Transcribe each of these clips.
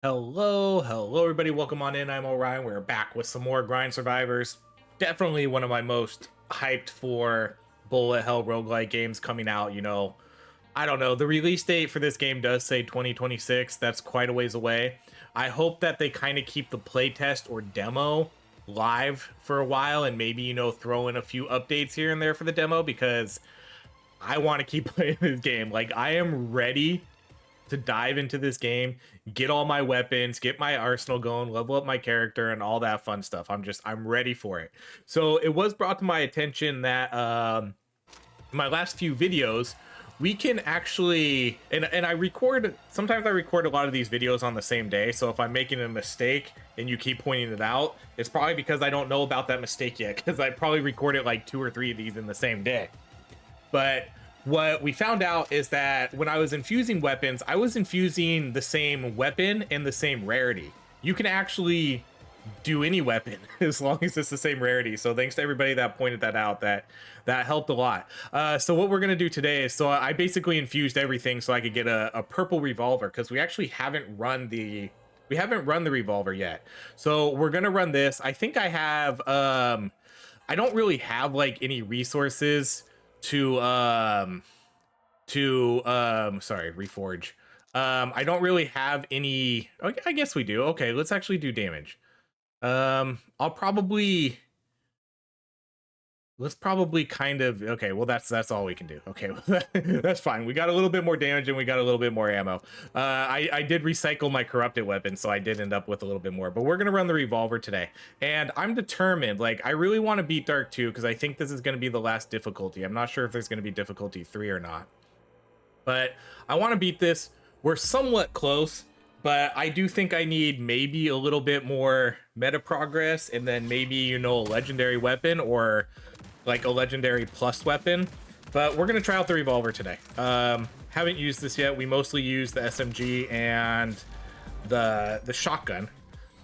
Hello, everybody. Welcome on in. I'm Orion. We're back with some more Grind Survivors. Definitely one of my most hyped for bullet hell roguelike games coming out. I don't know. The release date for this game does say 2026. That's quite a ways away. I hope that they kind of keep the playtest or demo live for a while and maybe, throw in a few updates here and there for the demo because I want to keep playing this game. Like, I am ready to dive into this game, get all my weapons, get my arsenal going, level up my character, and all that fun stuff. I'm ready for it. So it was brought to my attention that my last few videos, we can actually, and sometimes I record a lot of these videos on the same day. So if I'm making a mistake and you keep pointing it out, it's probably because I don't know about that mistake yet, because I probably recorded like 2 or 3 of these in the same day. But what we found out is that when I was infusing weapons, I was infusing the same weapon and the same rarity. You can actually do any weapon as long as it's the same rarity. So thanks to everybody that pointed that out. That helped a lot. So what we're gonna do today is, so I basically infused everything so I could get a purple revolver, because we actually haven't run the revolver yet. So we're gonna run this. I think I have I don't really have like any resources to sorry, reforge. I don't really have any. Okay, I guess we do. Okay, let's actually do damage. Let's probably kind of, okay, well, that's all we can do. Okay, that's fine. We got a little bit more damage and we got a little bit more ammo. I did recycle my corrupted weapon, so I did end up with a little bit more, but we're gonna run the revolver today. And I'm determined, like, I really want to beat Dark 2 because I think this is gonna be the last difficulty. I'm not sure if there's gonna be difficulty 3 or not, but I want to beat this. We're somewhat close, but I do think I need maybe a little bit more meta progress, and then maybe, a legendary weapon or like a legendary plus weapon. But we're gonna try out the revolver today. Haven't used this yet. We mostly use the SMG and the shotgun.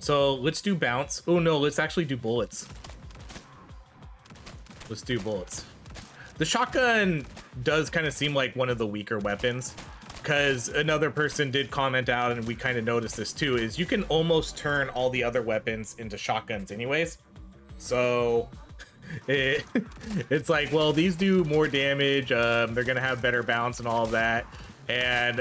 So let's do bounce. Oh no, let's actually do bullets. Let's do bullets. The shotgun does kind of seem like one of the weaker weapons, because another person did comment out, and we kind of noticed this too, is you can almost turn all the other weapons into shotguns anyways. So it's like, well, these do more damage, they're gonna have better bounce and all of that, and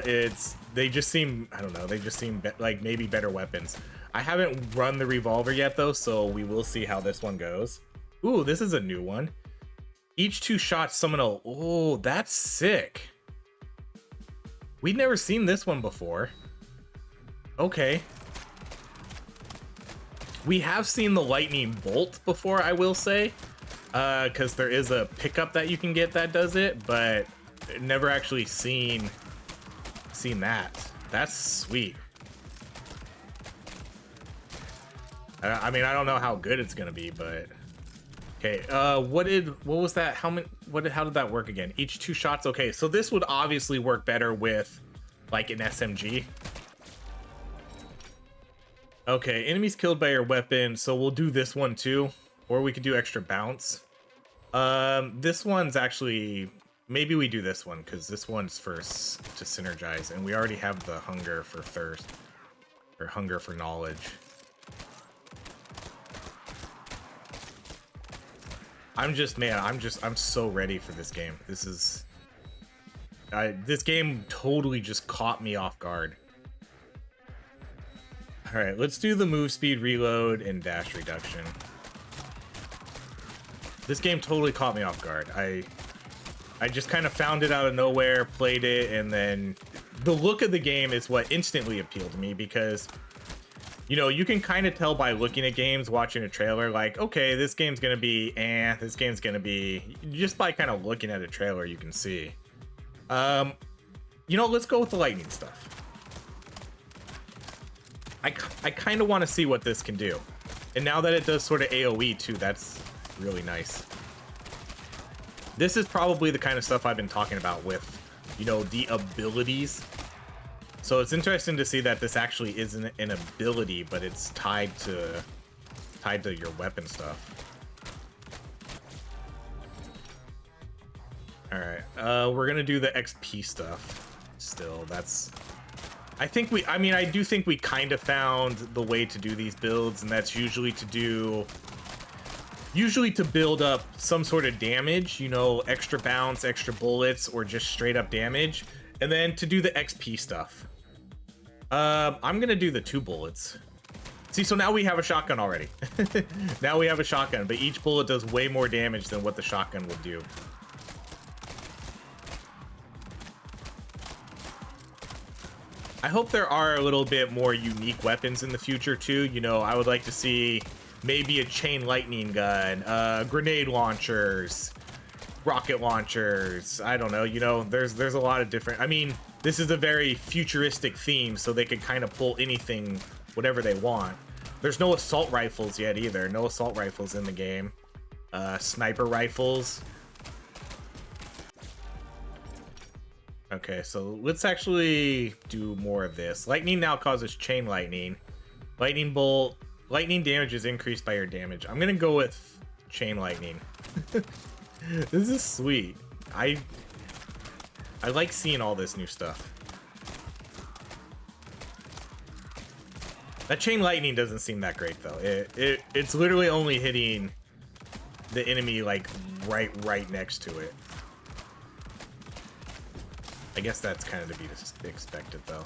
they just seem, I don't know, they just seem like maybe better weapons. I haven't run the revolver yet though, so we will see how this one goes. Ooh, this is a new one. Each 2 shots summon a, oh, that's sick. We'd never seen this one before. Okay. We have seen the lightning bolt before, I will say, because there is a pickup that you can get that does it, but never actually seen that. That's sweet. I mean, I don't know how good it's gonna be, but okay. What was that? How did that work again? Each 2 shots. Okay, so this would obviously work better with like an SMG. Okay, enemies killed by your weapon, so we'll do this one too, or we could do extra bounce. This one's actually, maybe we do this one because this one's first to synergize, and we already have the hunger for thirst, or hunger for knowledge. I'm so ready for this game. This game totally just caught me off guard. All right, let's do the move speed reload and dash reduction. This game totally caught me off guard. I just kind of found it out of nowhere, played it, and then the look of the game is what instantly appealed to me, because you can kind of tell by looking at games, watching a trailer, like, okay, this game's gonna be this game's gonna be, just by kind of looking at a trailer you can see. Let's go with the lightning stuff. I kind of want to see what this can do, and now that it does sort of AoE too, that's really nice. This is probably the kind of stuff I've been talking about with the abilities. So it's interesting to see that this actually isn't an ability, but it's tied to your weapon stuff. All right, we're gonna do the XP stuff still. I mean, I do think we kind of found the way to do these builds, and that's usually to build up some sort of damage, you know, extra bounce, extra bullets, or just straight up damage, and then to do the XP stuff. I'm gonna do the 2 bullets. See, so now we have a shotgun already. Now we have a shotgun, but each bullet does way more damage than what the shotgun would do. I hope there are a little bit more unique weapons in the future too. You know, I would like to see maybe a chain lightning gun, grenade launchers, rocket launchers. I don't know, you know, there's a lot of different, I mean, this is a very futuristic theme, so they could kind of pull anything, whatever they want. There's no assault rifles yet either. No assault rifles in the game. Sniper rifles. Okay, so let's actually do more of this. Lightning now causes chain lightning. Lightning bolt. Lightning damage is increased by your damage. I'm gonna go with chain lightning. This is sweet. I like seeing all this new stuff. That chain lightning doesn't seem that great though. It's literally only hitting the enemy like right next to it. I guess that's kind of to be expected though.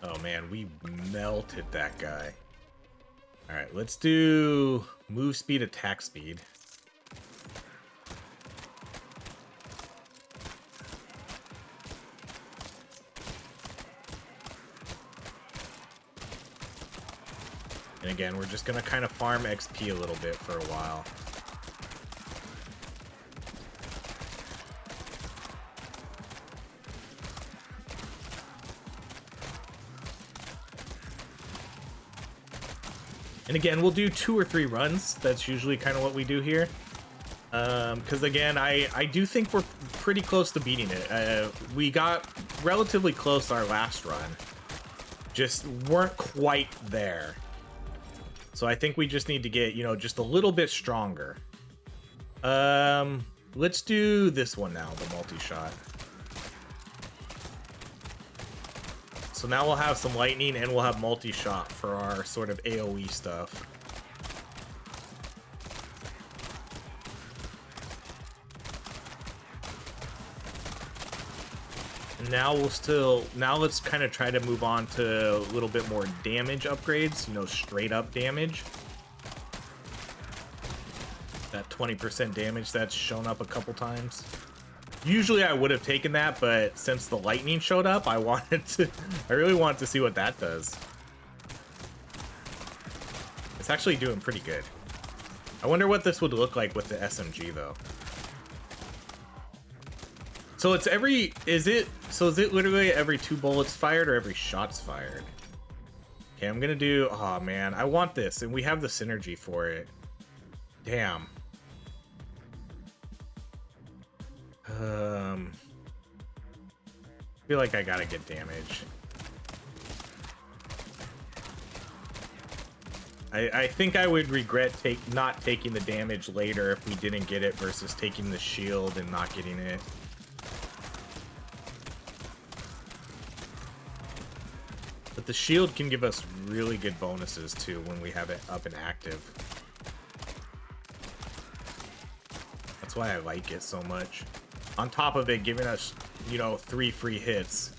Oh man, we melted that guy. All right, let's do move speed, attack speed. And again, we're just gonna kind of farm XP a little bit for a while. And again, we'll do 2 or 3 runs. That's usually kind of what we do here. Because again, I do think we're pretty close to beating it. We got relatively close our last run. Just weren't quite there. So I think we just need to get, you know, just a little bit stronger. Let's do this one now, the multi-shot. So now we'll have some lightning and we'll have multi-shot for our sort of AoE stuff. And now let's kind of try to move on to a little bit more damage upgrades, you know, straight up damage. That 20% damage that's shown up a couple times. Usually I would have taken that, but since the lightning showed up, I really wanted to see what that does. It's actually doing pretty good. I wonder what this would look like with the SMG though. So it's is it literally every 2 bullets fired or every shot's fired? Okay, I'm gonna do, oh man, I want this, and we have the synergy for it. Damn. I feel like I gotta get damage. I think I would regret not taking the damage later if we didn't get it versus taking the shield and not getting it. But the shield can give us really good bonuses too when we have it up and active. That's why I like it so much. On top of it giving us, you know, 3 free hits.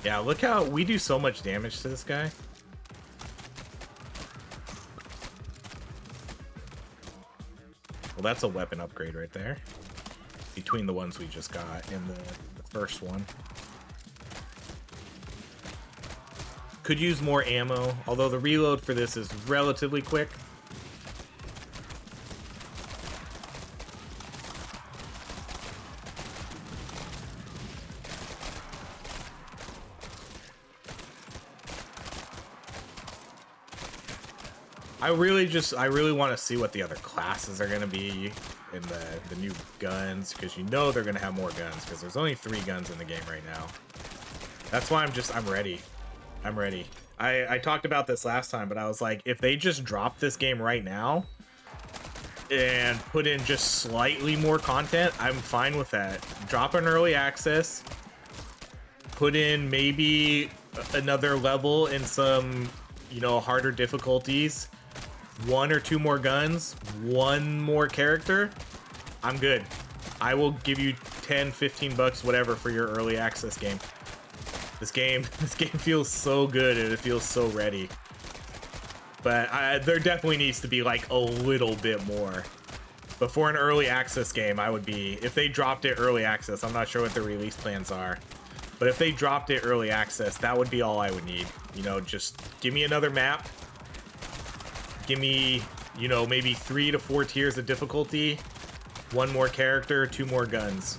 Yeah, look how we do so much damage to this guy. Well, that's a weapon upgrade right there. Between the ones we just got and the first one. Could use more ammo, although the reload for this is relatively quick. I really want to see what the other classes are going to be in the new guns, because you know they're going to have more guns, because there's only 3 guns in the game right now. That's why I'm ready. I'm ready. I talked about this last time, but I was like, if they just drop this game right now, and put in just slightly more content, I'm fine with that. Drop an early access, put in maybe another level in some, you know, harder difficulties, 1 or 2 more guns, 1 more character, I'm good. I will give you 10, 15 bucks, whatever, for your early access game. This game feels so good and it feels so ready. But there definitely needs to be like a little bit more. But for an early access game, I would be, if they dropped it early access, I'm not sure what the release plans are, but if they dropped it early access, that would be all I would need. You know, just give me another map. Give me, you know, maybe 3 to 4 tiers of difficulty, 1 more character, 2 more guns.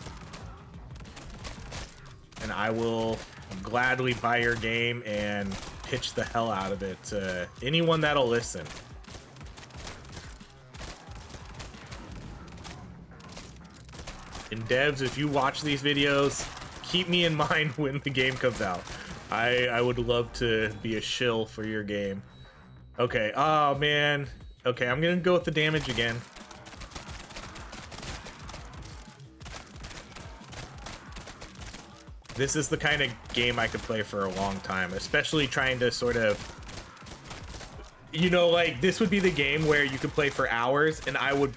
And I will gladly buy your game and pitch the hell out of it to anyone that'll listen. And devs, if you watch these videos, keep me in mind when the game comes out. I would love to be a shill for your game. Okay, oh man. Okay, I'm gonna go with the damage again. This is the kind of game I could play for a long time, especially trying to sort of, you know, like this would be the game where you could play for hours, and I would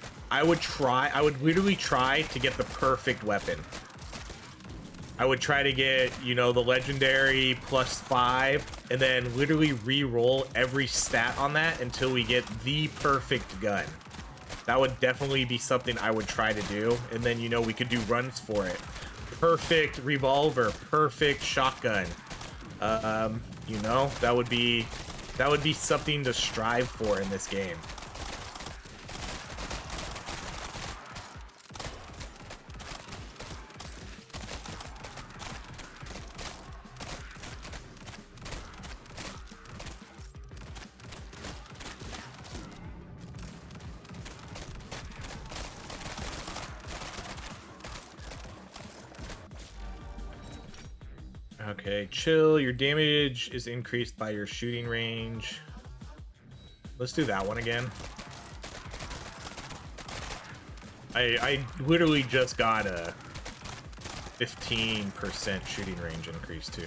literally try to get the perfect weapon. I would try to get, you know, the legendary +5, and then literally re-roll every stat on that until we get the perfect gun. That would definitely be something I would try to do, and then, you know, we could do runs for it. Perfect revolver, perfect shotgun. You know, that would be something to strive for in this game. Okay, chill. Your damage is increased by your shooting range. Let's do that one again. I literally just got a 15% shooting range increase too.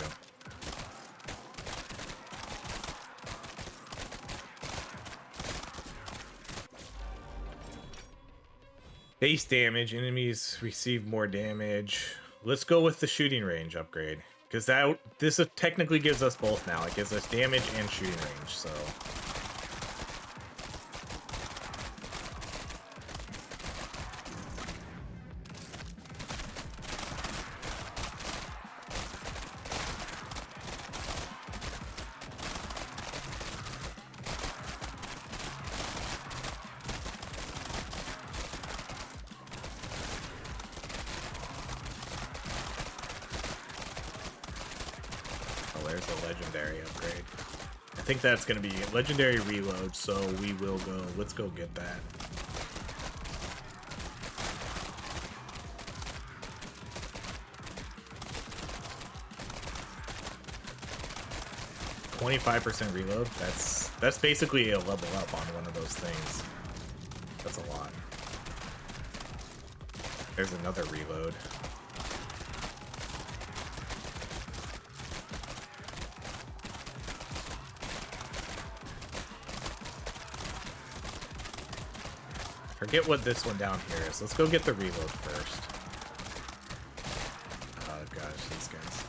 Base damage. Enemies receive more damage. Let's go with the shooting range upgrade. Because this technically gives us both now. It gives us damage and shooting range, so. There's a legendary upgrade. I think that's gonna be legendary reload, so we will go. Let's go get that. $25% reload. That's basically a level up on one of those things. That's a lot. There's another reload. Forget what this one down here is. Let's go get the reload first. Oh gosh, these guys.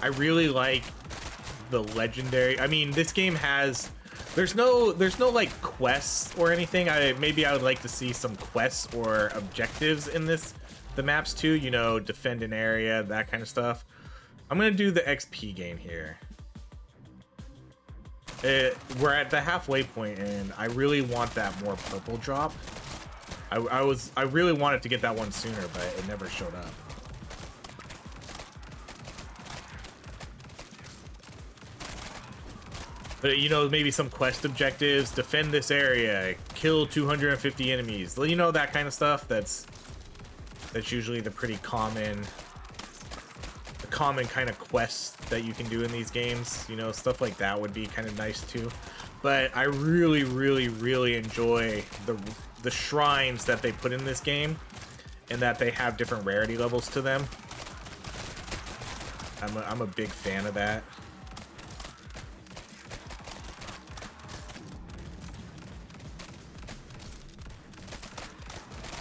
I really like the legendary. I mean, this game has. There's no like quests or anything. Maybe I would like to see some quests or objectives in this. The maps too, you know, defend an area, that kind of stuff. I'm gonna do the XP gain here. We're at the halfway point, and I really want that more purple drop. I really wanted to get that one sooner, but it never showed up. But, you know, maybe some quest objectives, defend this area, kill 250 enemies, you know, that kind of stuff. That's That's usually the common kind of quests that you can do in these games. You know, stuff like that would be kind of nice too. But I really, really, really enjoy the shrines that they put in this game, and that they have different rarity levels to them. I'm a big fan of that.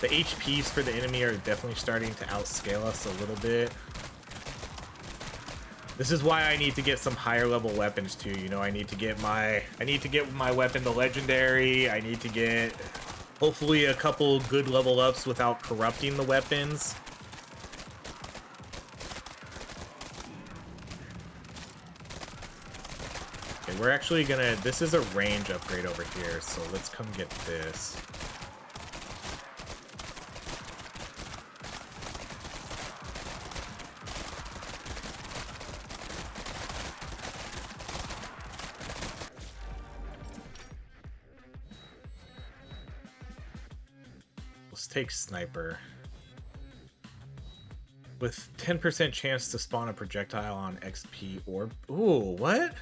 The HPs for the enemy are definitely starting to outscale us a little bit. This is why I need to get some higher level weapons too. You know, I need to get my weapon to legendary. I need to get hopefully a couple good level ups without corrupting the weapons. Okay, we're actually gonna, this is a range upgrade over here, so let's come get this. Take sniper with 10% chance to spawn a projectile on XP orb. Ooh, what?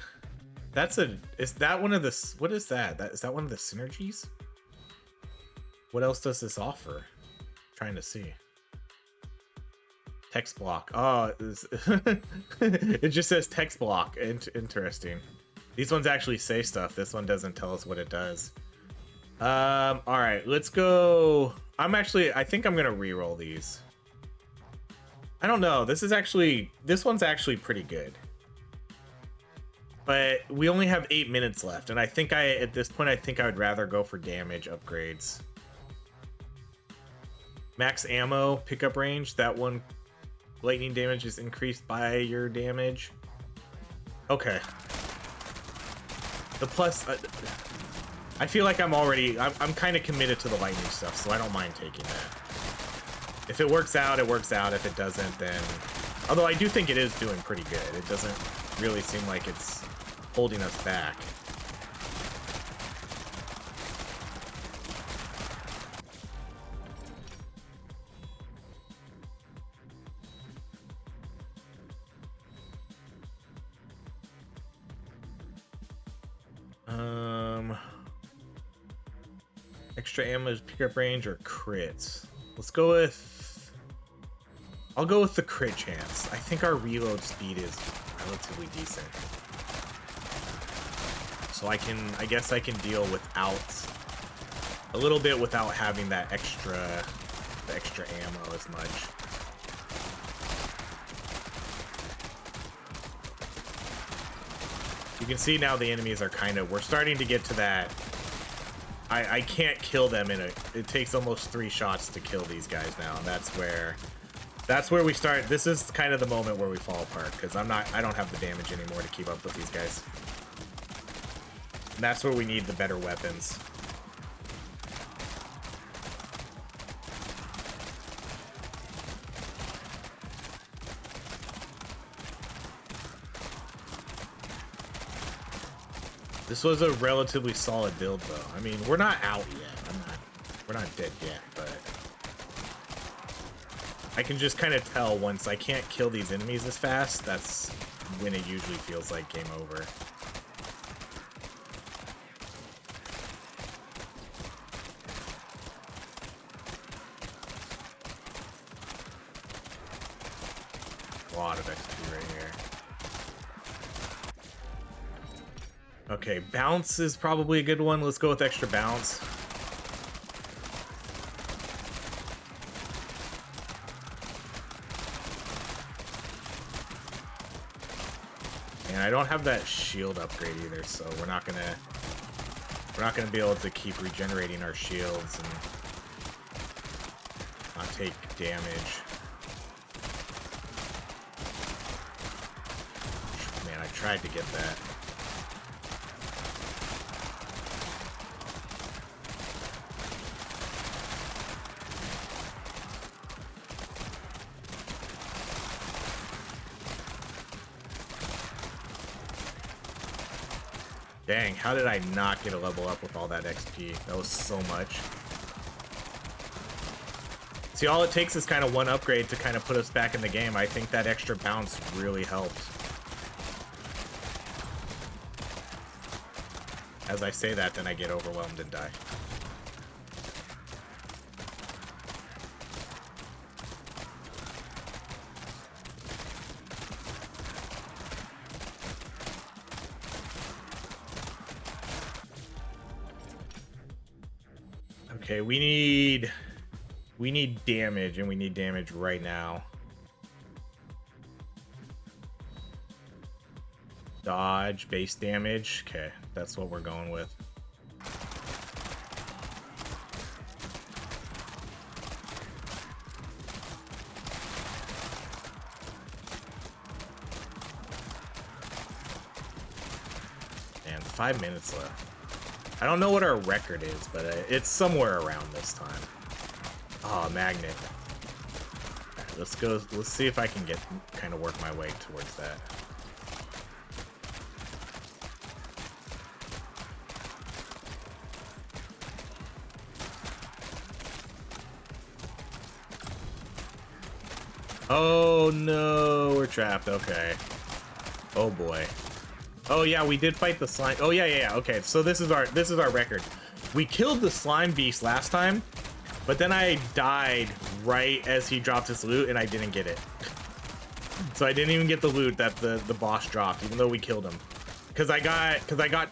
Is that one of the, what is that? Is that one of the synergies? What else does this offer? Trying to see. Text block. Oh, it just says text block. Interesting. These ones actually say stuff. This one doesn't tell us what it does. All right, let's go. I think I'm gonna re-roll these. I don't know. This one's actually pretty good. But we only have 8 minutes left, and at this point, I think I would rather go for damage upgrades. Max ammo, pickup range. That one, lightning damage is increased by your damage. Okay. The plus. I feel like I'm kind of committed to the lightning stuff, so I don't mind taking that. If it works out, it works out. If it doesn't, then... Although I do think it is doing pretty good. It doesn't really seem like it's holding us back. Extra ammo is pickup range or crits. Let's go with... I'll go with the crit chance. I think our reload speed is relatively decent. So I guess I can deal without... a little bit without having that extra ammo as much. You can see now the enemies are we're starting to get to that... I can't kill them it takes almost 3 shots to kill these guys now, and that's where we start. This is kind of the moment where we fall apart, because I don't have the damage anymore to keep up with these guys. And that's where we need the better weapons. This was a relatively solid build, though. I mean, we're not out yet. We're not dead yet, but I can just kind of tell once I can't kill these enemies as fast, that's when it usually feels like game over. A lot of XP right here. Okay, bounce is probably a good one. Let's go with extra bounce. And I don't have that shield upgrade either, so we're not gonna be able to keep regenerating our shields and not take damage. Man, I tried to get that. Dang, how did I not get a level up with all that XP? That was so much. See, all it takes is kind of one upgrade to kind of put us back in the game. I think that extra bounce really helped. As I say that, then I get overwhelmed and die. Okay, we need damage, and we need damage right now. Dodge, base damage. Okay, that's what we're going with. And 5 minutes left. I don't know what our record is, but it's somewhere around this time. Oh, magnet. Right, let's go. Let's see if I can kind of work my way towards that. Oh no, we're trapped. Okay. Oh boy. Oh yeah, we did fight the slime. Oh yeah. Okay, so this is our record. We killed the slime beast last time, but then I died right as he dropped his loot, and I didn't get it. So I didn't even get the loot that the boss dropped, even though we killed him. Cause I got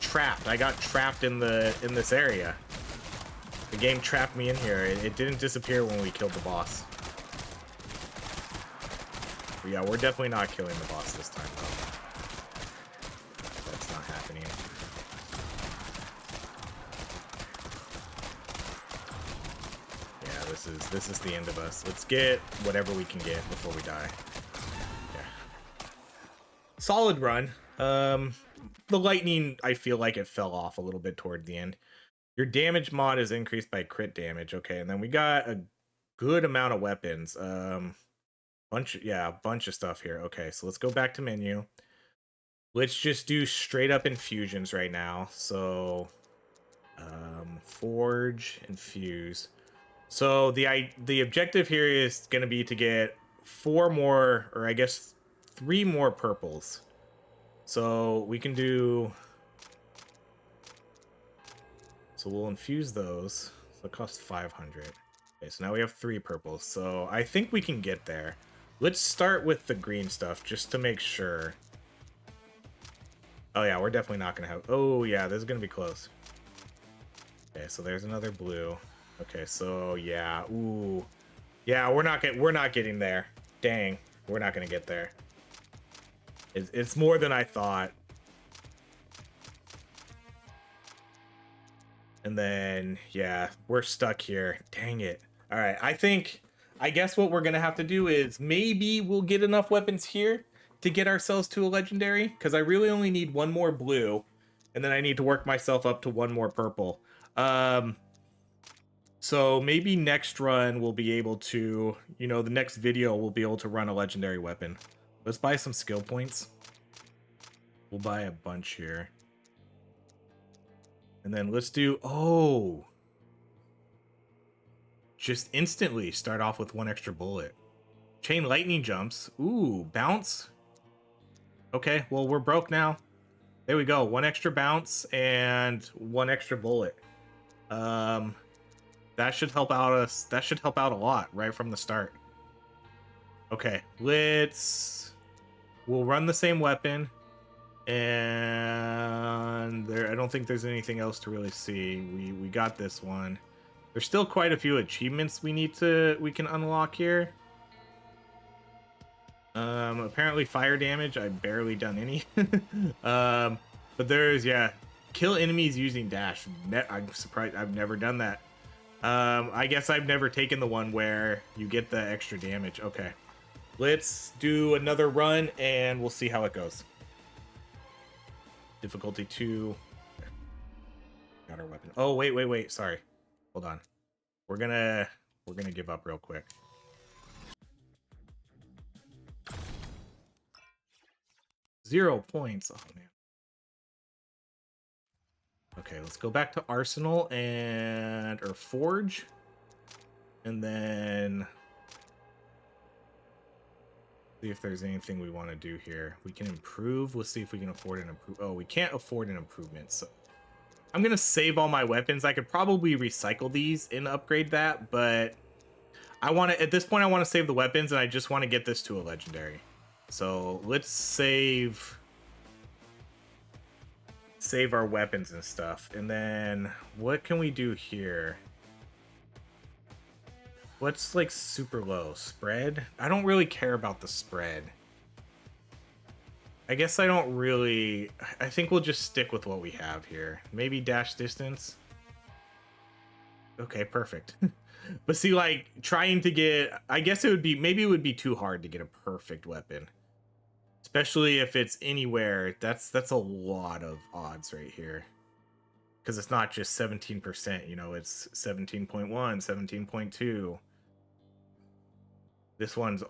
trapped. I got trapped in this area. The game trapped me in here. It didn't disappear when we killed the boss. But yeah, we're definitely not killing the boss this time, though. That's not happening. Yeah, this is the end of us. Let's get whatever we can get before we die. Yeah. Solid run. The lightning, I feel like it fell off a little bit toward the end. Your damage mod is increased by crit damage. Okay, and then we got a good amount of weapons. A bunch of stuff here. Okay, so let's go back to menu. Let's just do straight up infusions right now. So forge, infuse. So the objective here is going to be to get 4 more, or I guess 3 more purples. So we can do, so we'll infuse those. So it costs 500. Okay, so now we have 3 purples. So I think we can get there. Let's start with the green stuff just to make sure. Oh yeah, we're definitely not gonna have, oh yeah, this is gonna be close. Okay, so there's another blue. Okay, so yeah, ooh. Yeah, we're not getting there. Dang, we're not gonna get there. It's more than I thought. And then, yeah, we're stuck here. Dang it. All right, I guess what we're gonna have to do is maybe we'll get enough weapons here to get ourselves to a legendary, because I really only need 1 more blue, and then I need to work myself up to 1 more purple. So maybe next run we'll be able to, the next video we'll be able to run a legendary weapon. Let's buy some skill points. We'll buy a bunch here. And then let's do, just instantly start off with 1 extra bullet. Chain lightning jumps. Ooh, bounce. Okay, well, we're broke now. There we go. 1 extra bounce and 1 extra bullet. That should help out us. That should help out a lot right from the start. Okay, we'll run the same weapon. And I don't think there's anything else to really see. We got this one. There's still quite a few achievements we can unlock here. Apparently fire damage, I've barely done any. But there's, yeah, kill enemies using dash. I'm surprised I've never done that. I guess I've never taken the one where you get the extra damage. Okay, let's do another run and we'll see how it goes. Difficulty 2. Okay. Got our weapon. Oh, wait. Sorry. Hold on. We're gonna give up real quick. Zero points. Oh man. Okay, let's go back to Arsenal or Forge. And then see if there's anything we want to do here. We can improve. Let's see if we can afford an improve. Oh, we can't afford an improvement. So I'm going to save all my weapons. I could probably recycle these and upgrade that, but I want to, at this point, I want to save the weapons and I just want to get this to a legendary. So let's save our weapons and stuff. And then what can we do here? What's like super low? Spread? I don't really care about the spread. I guess I don't really... I think we'll just stick with what we have here. Maybe dash distance. Okay, perfect. But see, like, trying to get... I guess it would be... Maybe it would be too hard to get a perfect weapon. Especially if it's anywhere. That's a lot of odds right here. Because it's not just 17%, you know, it's 17.1, 17.2. This one's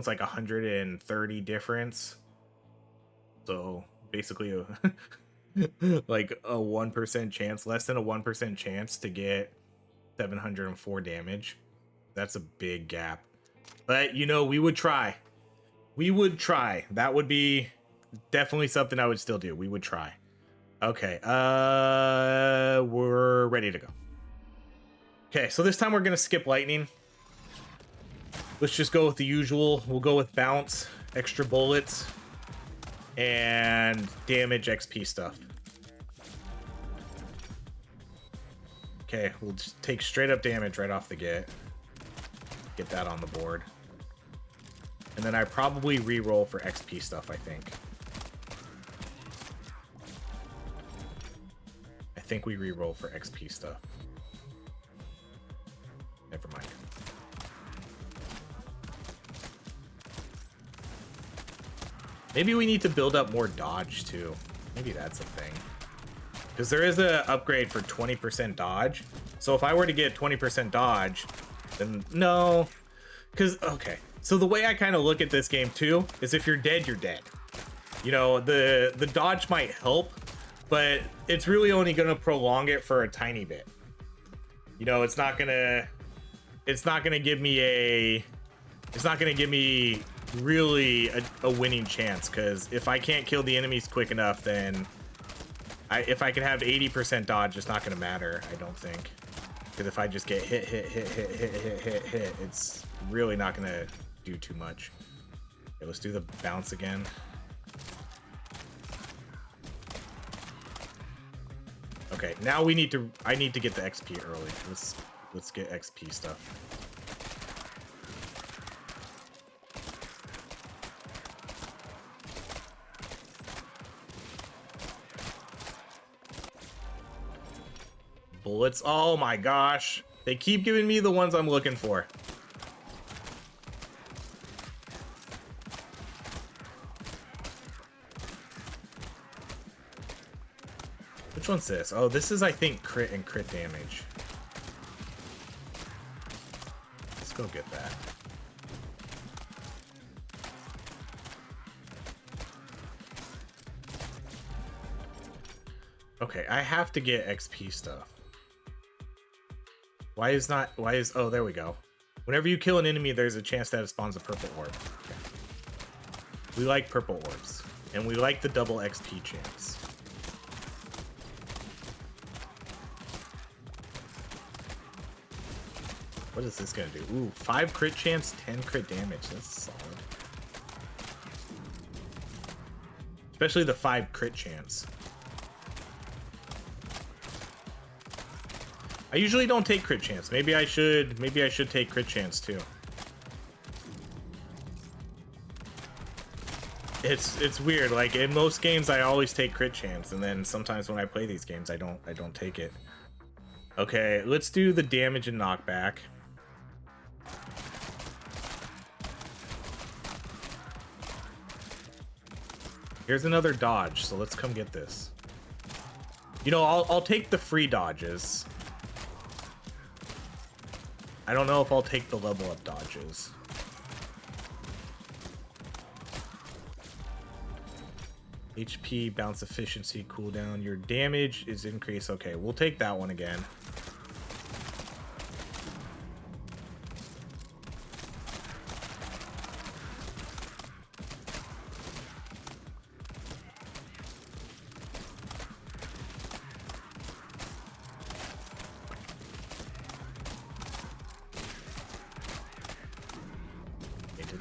like 130 difference. So basically like a 1% chance, less than a 1% chance to get 704 damage. That's a big gap. But you know, we would try. We would try. That would be definitely something I would still do. We would try. Okay, we're ready to go. Okay, so this time we're gonna skip lightning. Let's just go with the usual. We'll go with bounce, extra bullets, and damage XP stuff. Okay, we'll just take straight up damage right off the get. Get that on the board. And then I probably re-roll for XP stuff, I think. I think we re-roll for XP stuff. Never mind. Maybe we need to build up more dodge too. Maybe that's a thing. Because there is an upgrade for 20% dodge. So if I were to get 20% dodge, then no. Because, okay. So the way I kind of look at this game too is if you're dead, you're dead. You know, the dodge might help, but it's really only going to prolong it for a tiny bit. You know, it's not going to give me really a winning chance, because if I can't kill the enemies quick enough, then if I could have 80% dodge, it's not going to matter, I don't think. Because if I just get hit, it's really not going to do too much. Okay, let's do the bounce again. Okay, now I need to get the XP early. Let's get XP stuff. Bullets. Oh my gosh. They keep giving me the ones I'm looking for. Which one's this? Oh, this is, I think, crit and crit damage. Let's go get that. Okay, I have to get XP stuff. Oh, there we go. Whenever you kill an enemy, there's a chance that it spawns a purple orb. Okay. We like purple orbs, and we like the double XP chance. What is this gonna do? Ooh, 5 crit chance, 10 crit damage. That's solid. Especially the 5 crit chance. I usually don't take crit chance. Maybe I should take crit chance too. It's weird. Like in most games I always take crit chance, and then sometimes when I play these games I don't take it. Okay, let's do the damage and knockback. Here's another dodge, so let's come get this. You know, I'll take the free dodges. I don't know if I'll take the level up dodges. HP, bounce efficiency, cooldown. Your damage is increased. Okay, we'll take that one again.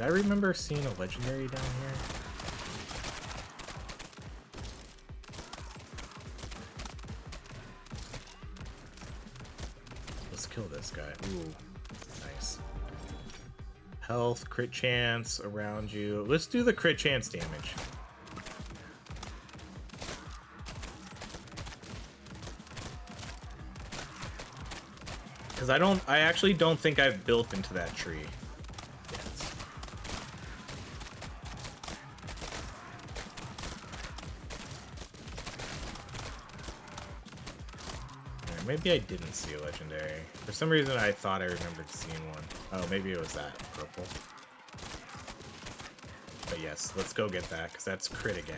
Did I remember seeing a legendary down here? Let's kill this guy. Ooh, nice. Health, crit chance around you. Let's do the crit chance damage. Because I actually don't think I've built into that tree yet. Right, maybe I didn't see a legendary. For some reason I thought I remembered seeing one. Oh, maybe it was that purple. But yes, let's go get that, because that's crit again.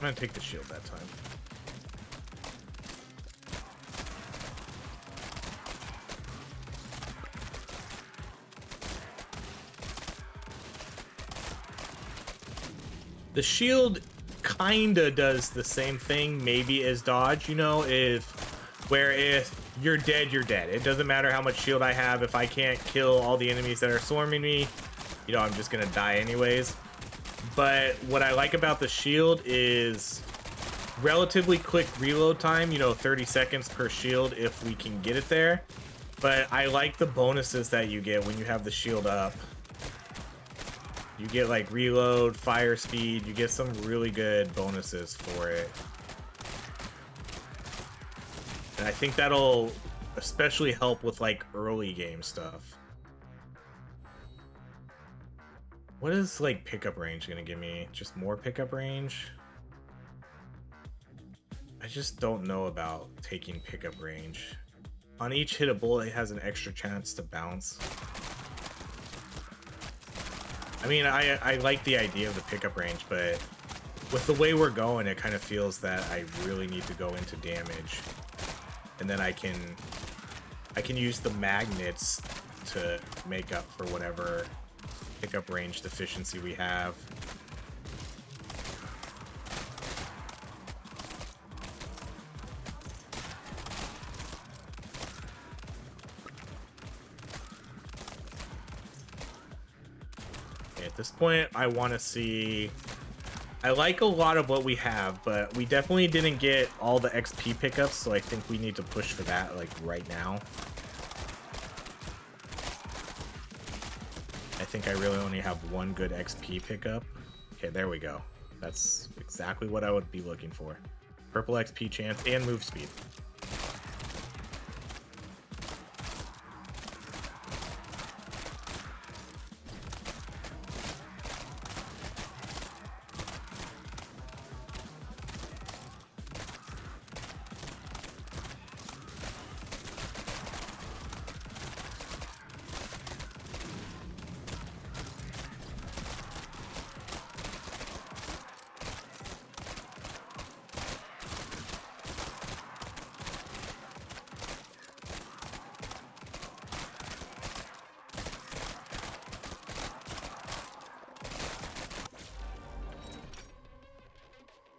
I'm gonna take the shield that time. The shield kinda does the same thing, maybe, as dodge, you know, if you're dead, you're dead. It doesn't matter how much shield I have. If I can't kill all the enemies that are swarming me, you know, I'm just gonna die anyways. But what I like about the shield is relatively quick reload time, you know, 30 seconds per shield if we can get it there. But I like the bonuses that you get when you have the shield up. You get like reload, fire speed, you get some really good bonuses for it. And I think that'll especially help with like early game stuff. What is like pickup range gonna give me? Just more pickup range? I just don't know about taking pickup range. On each hit a bullet, it has an extra chance to bounce. I mean, I like the idea of the pickup range, but with the way we're going, it kind of feels that I really need to go into damage. And then I can use the magnets to make up for whatever pickup range deficiency we have. Okay, at this point, I want to see... I like a lot of what we have, but we definitely didn't get all the XP pickups, so I think we need to push for that, like, right now. I think I really only have one good XP pickup. Okay, there we go. That's exactly what I would be looking for. Purple XP chance and move speed.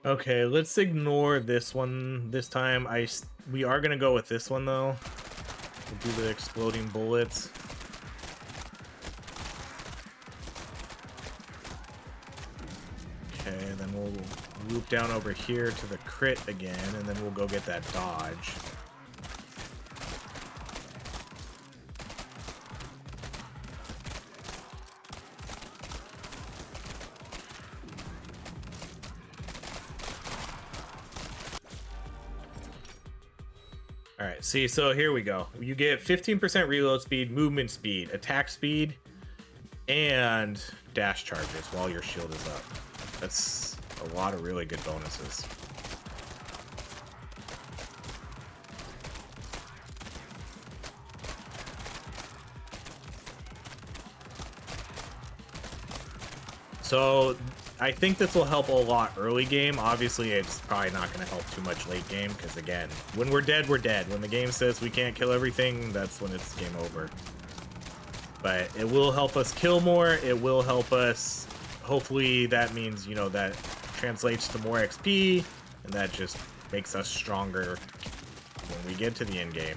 Okay, let's ignore this one this time. We are gonna go with this one though. We'll do the exploding bullets. Okay, then we'll loop down over here to the crit again, and then we'll go get that dodge. Alright, see, so here we go. You get 15% reload speed, movement speed, attack speed, and dash charges while your shield is up. That's a lot of really good bonuses. So I think this will help a lot early game. Obviously, it's probably not going to help too much late game, because again, when we're dead, we're dead. When the game says we can't kill everything, that's when it's game over. But it will help us kill more. It will help us. Hopefully, that means, you know, that translates to more XP, and that just makes us stronger when we get to the end game.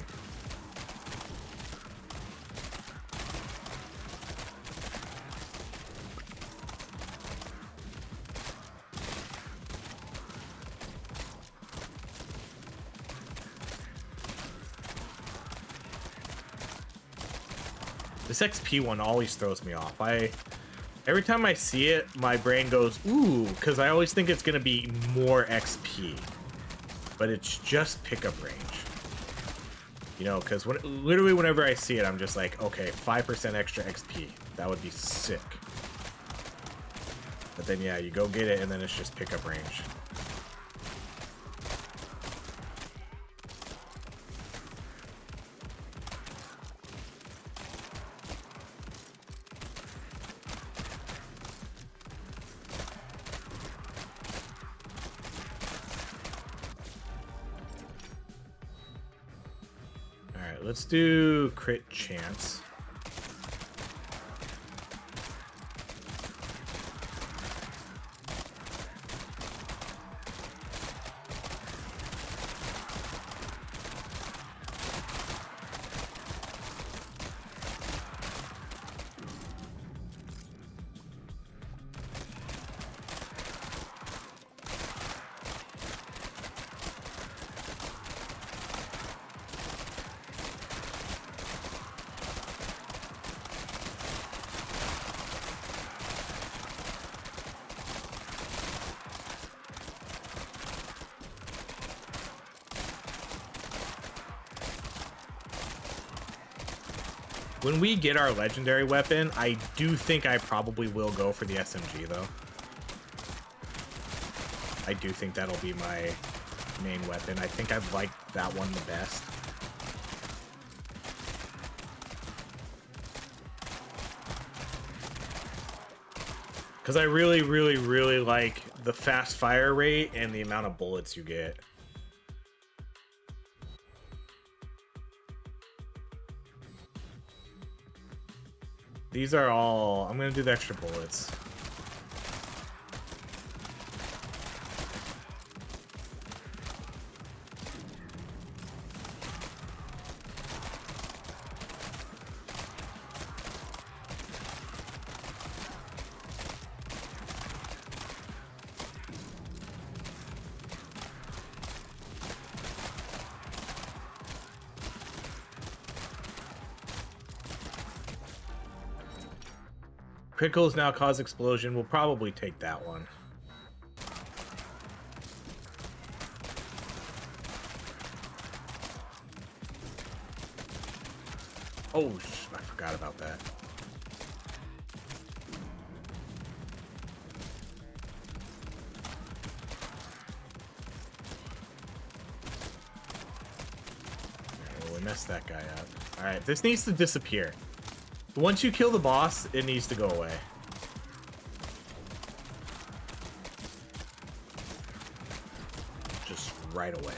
This XP one always throws me off. Every time I see it, my brain goes, ooh, because I always think it's going to be more XP. But it's just pickup range. You know, because literally whenever I see it, I'm just like, okay, 5% extra XP. That would be sick. But then, yeah, you go get it, and then it's just pickup range. Let's do crit chance. When we get our legendary weapon, I do think I probably will go for the SMG, though. I do think that'll be my main weapon. I think I've liked that one the best. Because I really, really, really like the fast fire rate and the amount of bullets you get. These are all... I'm going to do the extra bullets. Criticals now cause explosion. We'll probably take that one. Oh, I forgot about that. Oh, we messed that guy up. Alright, this needs to disappear. Once you kill the boss, it needs to go away. Just right away.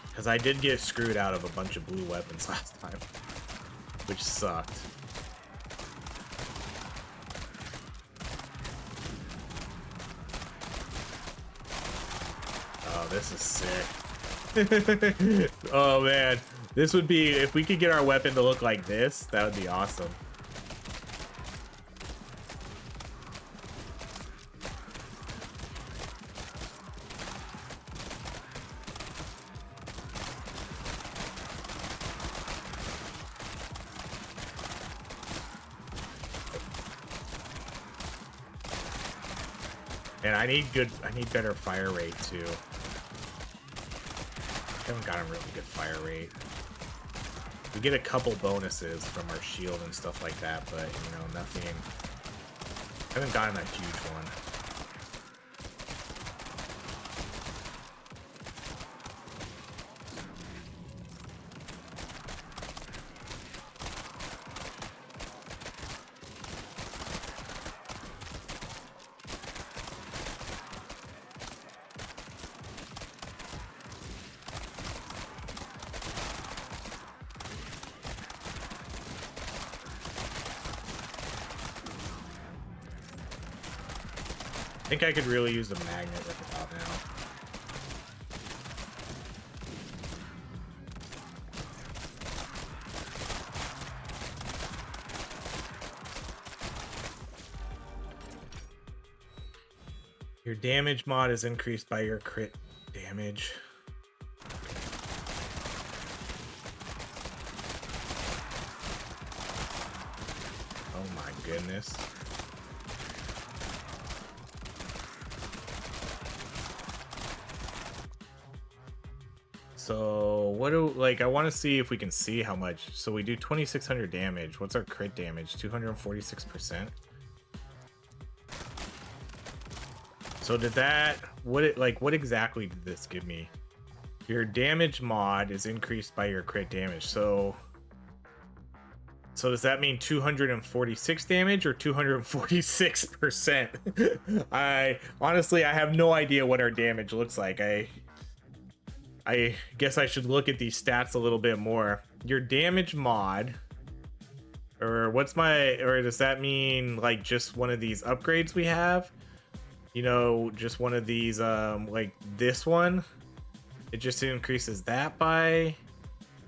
Because I did get screwed out of a bunch of blue weapons last time, which sucked. Oh, this is sick. Oh man, this would be, if we could get our weapon to look like this, that would be awesome. And I need better fire rate too. I haven't got a really good fire rate. We get a couple bonuses from our shield and stuff like that, but, you know, nothing. I haven't gotten a huge one. I think I could really use a magnet with it out now. Your damage mod is increased by your crit damage. Oh my goodness. So what do, like, I want to see if we can see how much. So we do 2600 damage. What's our crit damage? 246%. So did that, what exactly did this give me? Your damage mod is increased by your crit damage. So does that mean 246 damage or 246%? I honestly, I have no idea what our damage looks like. I guess I should look at these stats a little bit more. Your damage mod, or does that mean like just one of these upgrades we have? You know, just one of these, like this one, it just increases that by,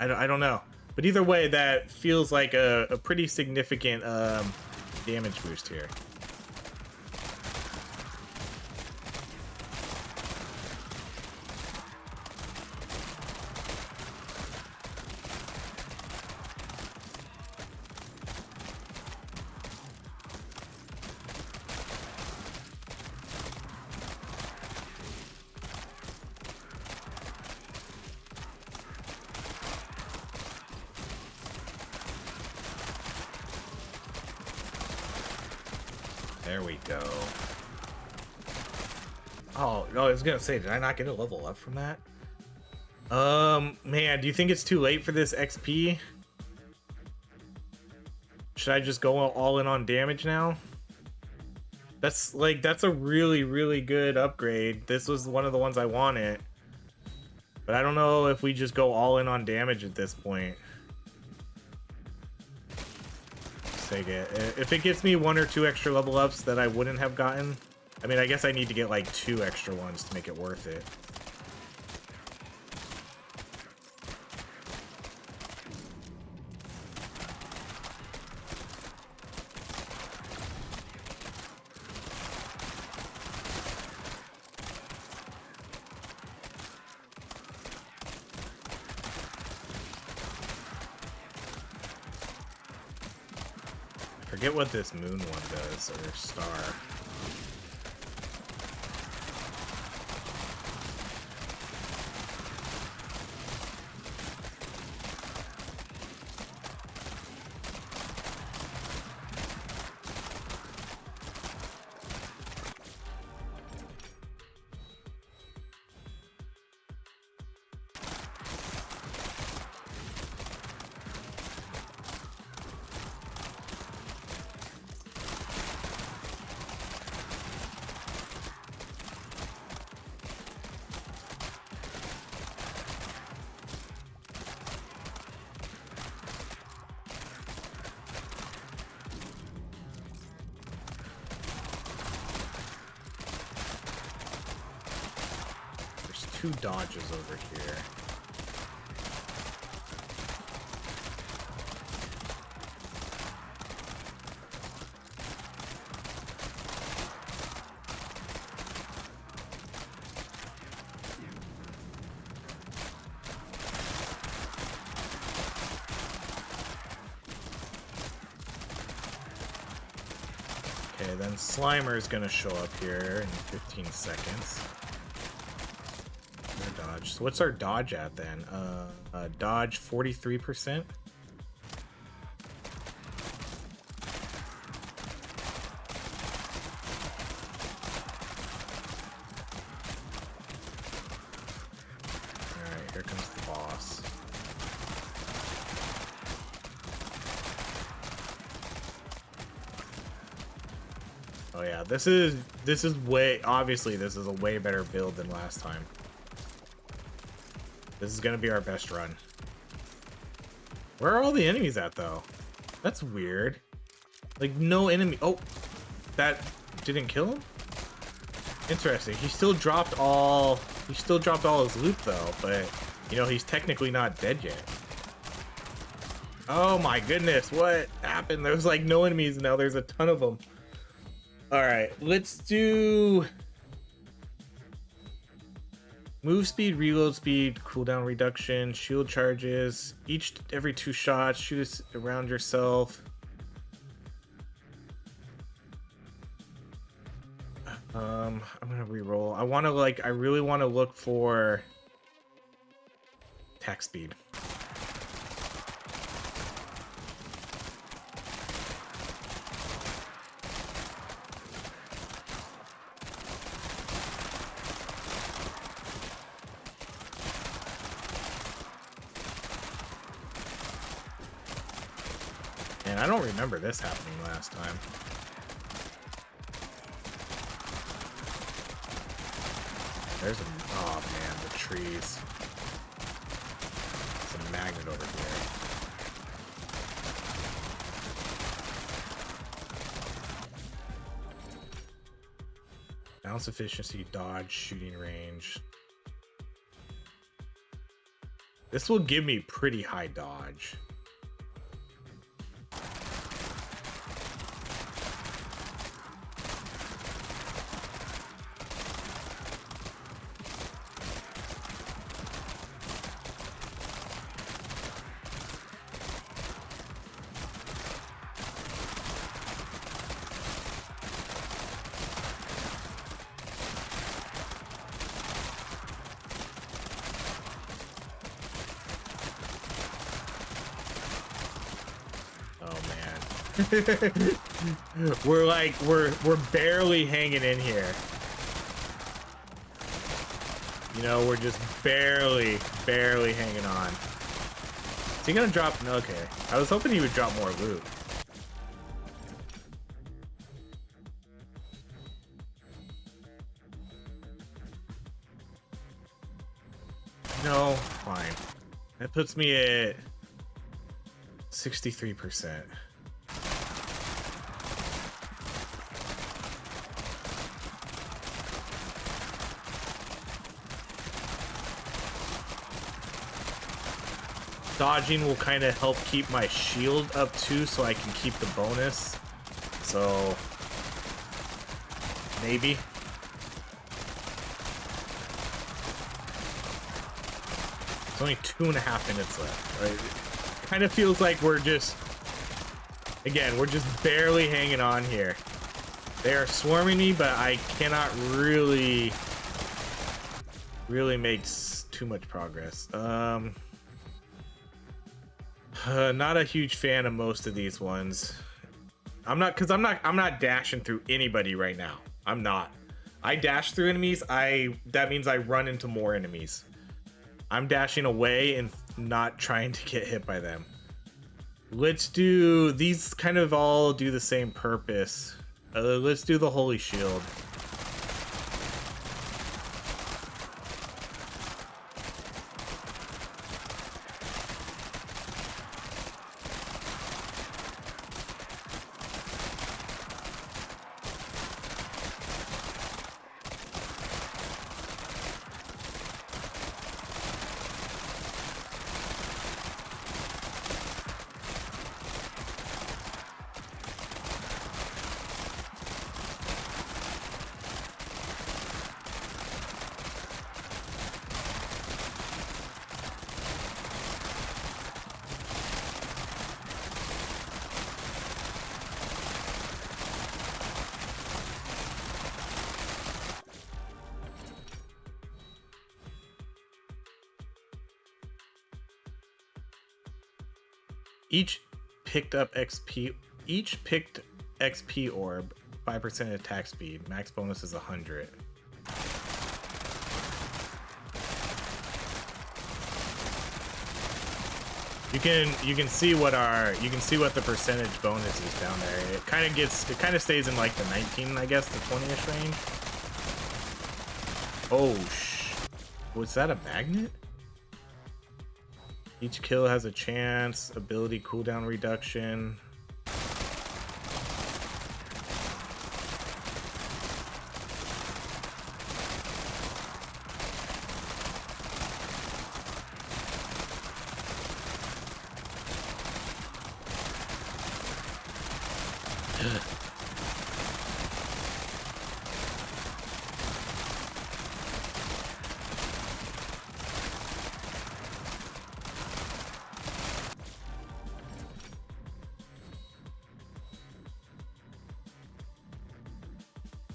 I don't know. But either way, that feels like a pretty significant damage boost here. There we go. Oh, I was gonna say, did I not get a level up from that? Man, do you think it's too late for this XP? Should I just go all in on damage now? That's a really, really good upgrade. This was one of the ones I wanted. But I don't know if we just go all in on damage at this point. Take it. If it gets me 1 or 2 extra level ups that I wouldn't have gotten, I mean, I guess I need to get like 2 extra ones to make it worth it. Forget what this moon one does, or star. Two dodges over here. Okay, then Slimer is gonna show up here in 15 seconds. Dodge. So what's our dodge at then? Dodge 43%. Alright, here comes the boss. Oh yeah, this is way, obviously this is a way better build than last time. This is gonna be our best run. Where are all the enemies at, though? That's weird. Like, no enemy. Oh, that didn't kill him? Interesting. He still dropped all his loot though, but you know, he's technically not dead yet. Oh my goodness, what happened? There was like no enemies, now there's a ton of them. All right, let's do move speed, reload speed, cooldown reduction, shield charges, every 2 shots, shoot around yourself. I'm gonna re-roll. I really want to look for attack speed. And I don't remember this happening last time. There's oh man, the trees. There's a magnet over here. Bounce efficiency, dodge, shooting range. This will give me pretty high dodge. we're barely hanging in here. You know, we're just barely hanging on. Is he gonna drop? Okay, I was hoping he would drop more loot. No, fine. That puts me at 63%. Dodging will kind of help keep my shield up too, so I can keep the bonus. So maybe. It's only 2.5 minutes left. Right? It kind of feels like we're just barely hanging on here. They are swarming me, but I cannot really make too much progress. Not a huge fan of most of these ones. I'm not dashing through anybody right now. I'm not. I dash through enemies, that means I run into more enemies. I'm dashing away and not trying to get hit by them. Let's do these, kind of all do the same purpose. Let's do the Holy Shield. Each picked XP orb, 5% attack speed. Max bonus is 100. You can see what the percentage bonus is down there. It kind of stays in like the 19, I guess, the 20ish range. Oh was that a magnet? Each kill has a chance, ability cooldown reduction.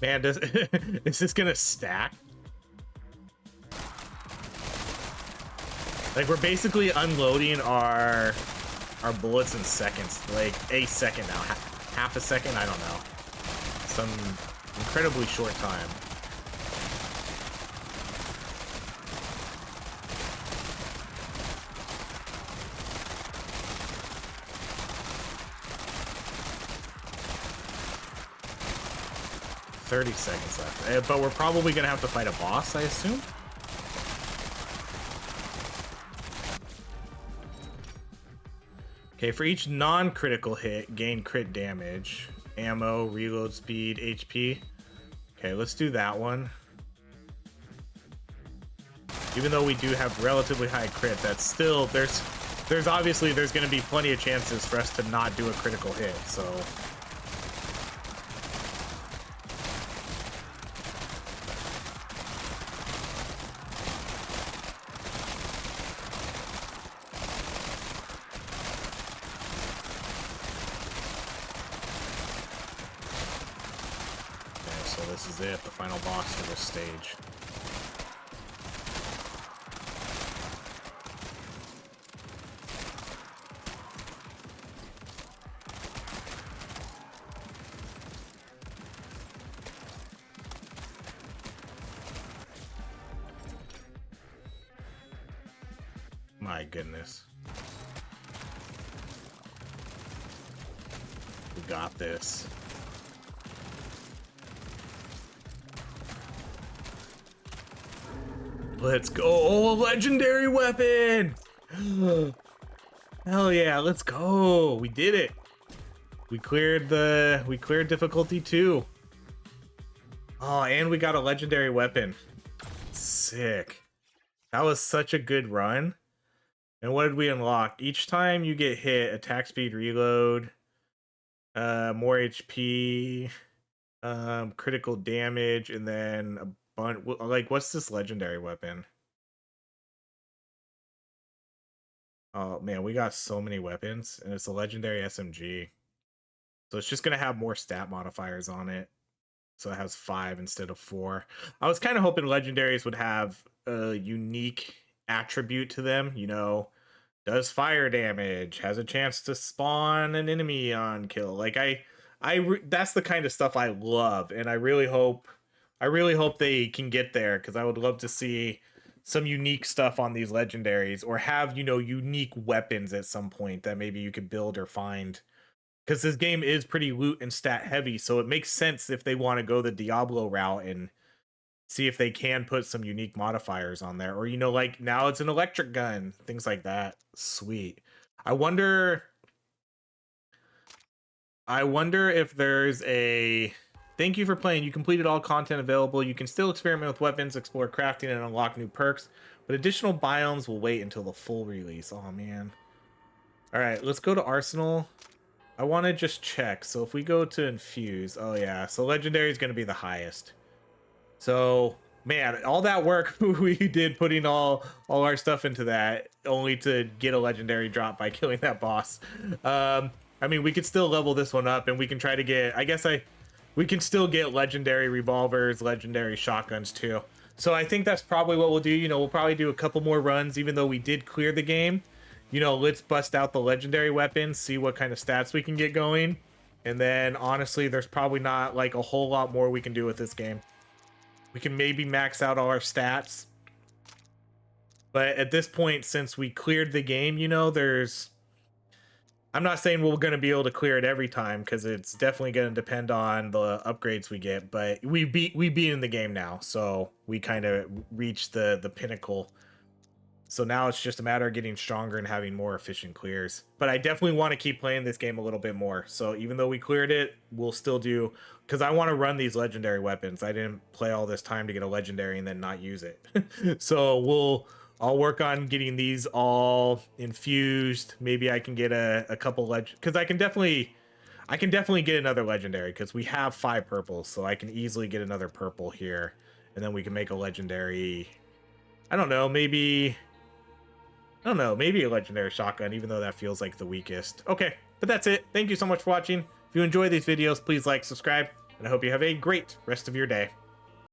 Man, is this gonna stack? Like, we're basically unloading our bullets in seconds, like a second now, half a second, I don't know, some incredibly short time. $30 seconds left, but we're probably gonna have to fight a boss, I assume. Okay, for each non-critical hit, gain crit damage, ammo, reload speed, HP. Okay, let's do that one. Even though we do have relatively high crit, that's still, there's obviously there's going to be plenty of chances for us to not do a critical hit, so. This is it, the final boss for this stage. My goodness. We got this. Let's go. Oh, a legendary weapon. Hell yeah, let's go. We did it. We cleared difficulty 2. Oh, and we got a legendary weapon. Sick. That was such a good run. And what did we unlock? Each time you get hit, attack speed reload, more HP, critical damage, and then a bunch. Like, what's this legendary weapon? Oh man, we got so many weapons, and it's a legendary SMG. So it's just gonna have more stat modifiers on it. So it has 5 instead of 4. I was kind of hoping legendaries would have a unique attribute to them, you know, does fire damage, has a chance to spawn an enemy on kill. Like that's the kind of stuff I love, and I really hope they can get there, because I would love to see some unique stuff on these legendaries, or have, you know, unique weapons at some point that maybe you could build or find. Because this game is pretty loot and stat heavy, so it makes sense if they want to go the Diablo route and see if they can put some unique modifiers on there. Or, you know, like, now it's an electric gun, things like that. Sweet. I wonder if there's a... Thank you for playing. You completed all content available. You can still experiment with weapons, explore crafting, and unlock new perks, but additional biomes will wait until the full release. Oh, man. All right, let's go to Arsenal. I want to just check. So if we go to infuse, oh yeah, so legendary is going to be the highest. So man, all that work we did putting all our stuff into that, only to get a legendary drop by killing that boss. I mean, we could still level this one up, and we can try to get, we can still get legendary revolvers, legendary shotguns too. So I think that's probably what we'll do. You know, we'll probably do a couple more runs, even though we did clear the game. You know, let's bust out the legendary weapons, see what kind of stats we can get going. And then, honestly, there's probably not, like, a whole lot more we can do with this game. We can maybe max out all our stats. But at this point, since we cleared the game, you know, I'm not saying we're going to be able to clear it every time, because it's definitely going to depend on the upgrades we get. But we beat in the game now, so we kind of reached the pinnacle. So now it's just a matter of getting stronger and having more efficient clears. But I definitely want to keep playing this game a little bit more. So even though we cleared it, we'll still do... Because I want to run these legendary weapons. I didn't play all this time to get a legendary and then not use it. So I'll work on getting these all infused. Maybe I can get a couple because I can definitely... I can definitely get another legendary because we have 5 purples, so I can easily get another purple here, and then we can make a legendary. I don't know, maybe maybe a legendary shotgun, even though that feels like the weakest. Okay, but that's it. Thank you so much for watching. If you enjoy these videos, please like, subscribe, and I hope you have a great rest of your day.